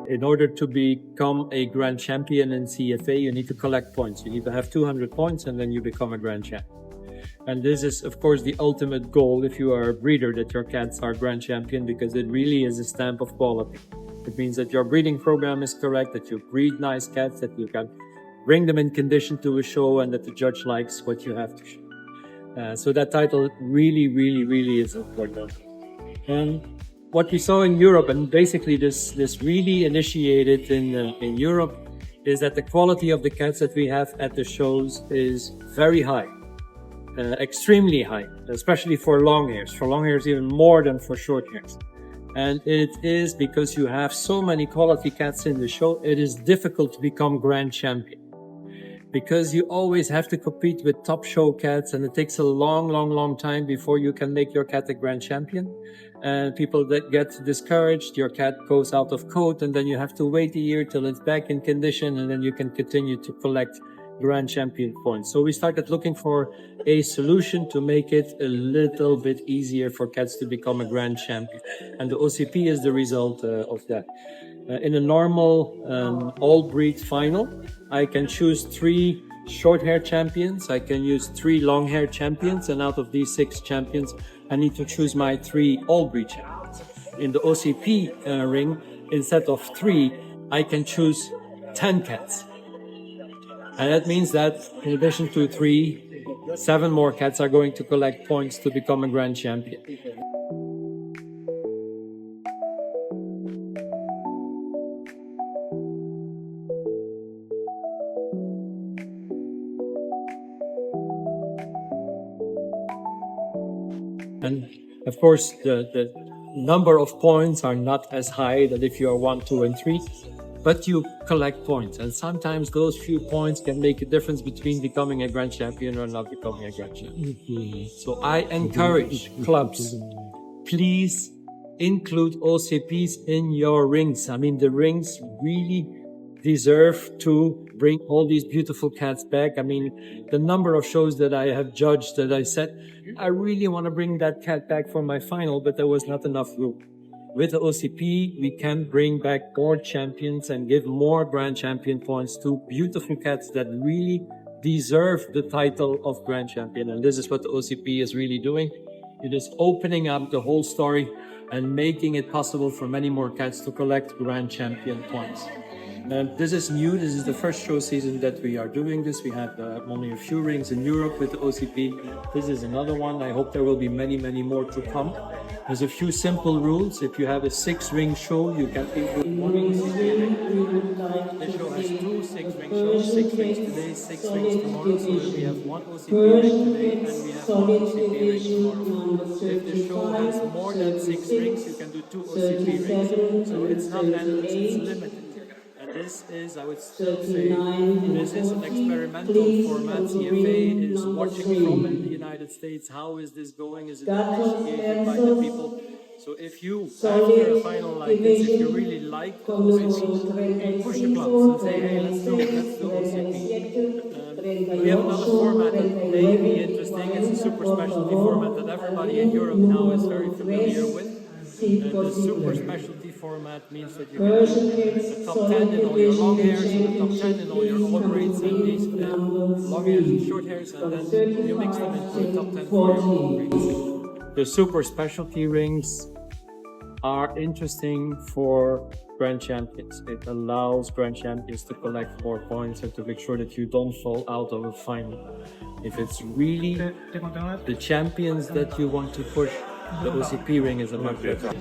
In order to become a grand champion in CFA, you need to collect points. You need to have 200 points and then you become a grand champion. And this is, of course, the ultimate goal if you are a breeder, that your cats are grand champion, because it really is a stamp of quality. It means that your breeding program is correct, that you breed nice cats, that you can bring them in condition to a show, and that the judge likes what you have to show. So that title really is important. And what we saw in Europe, and basically this really initiated in Europe, is that the quality of the cats that we have at the shows is very high. Extremely high, especially for long hairs. For long hairs even more than for short hairs. And it is because you have so many quality cats in the show, it is difficult to become grand champion. Because you always have to compete with top show cats, and it takes a long time before you can make your cat a grand champion. And people that get discouraged, your cat goes out of coat, and then you have to wait a year till it's back in condition, and then you can continue to collect grand champion points. So we started looking for a solution to make it a little bit easier for cats to become a grand champion. And the OCP is the result of that. In a normal all breed final, I can choose 3 short hair champions, I can use 3 long hair champions, and out of these 6 champions, I need to choose my 3 all breed champions. In the OCP ring, instead of 3, I can choose 10 cats. And that means that in addition to 3, 7 more cats are going to collect points to become a grand champion. And of course, the number of points are not as high that if you are 1, 2, and 3. But you collect points, and sometimes those few points can make a difference between becoming a grand champion or not becoming a grand champion. So I encourage clubs, please include OCPs in your rings. I mean, the rings really deserve to bring all these beautiful cats back. I mean, the number of shows that I have judged, that I said, I really want to bring that cat back for my final, but there was not enough room. With the OCP, we can bring back more champions and give more grand champion points to beautiful cats that really deserve the title of grand champion. And this is what the OCP is really doing. It is opening up the whole story and making it possible for many more cats to collect grand champion points. And this is new. This is the first show season that we are doing this. We have only a few rings in Europe with the OCP. This is another one. I hope there will be many more to come. There's a few simple rules. If you have a 6-ring show, you can include 1 OCP ring. This show has 2 6-ring shows, 6 rings today, 6 rings tomorrow. So we have 1 OCP ring today and we have 1 OCP ring tomorrow. If the show has more than 6 rings, you can do 2 OCP rings. So it's not endless, it's limited. This is, I would still say, this is an experimental format. CFA is watching from in the United States. How is this going? Is it appreciated by the people? So if you, after a final like this, if you really like the OCP, push the clubs and say, hey, let's do OCP. We have another format that may be interesting. It's a super specialty format that everybody in Europe now is very familiar with. The super specialty format means that you can do the top 10 in all your long hairs, the top 10 in all your all grades, and these long hairs and short hairs, and then you mix them into the top 10 for your all grades. The super specialty rings are interesting for grand champions. It allows grand champions to collect more points and to make sure that you don't fall out of a final. If it's really the champions that you want to push, the OCP ring is a much better.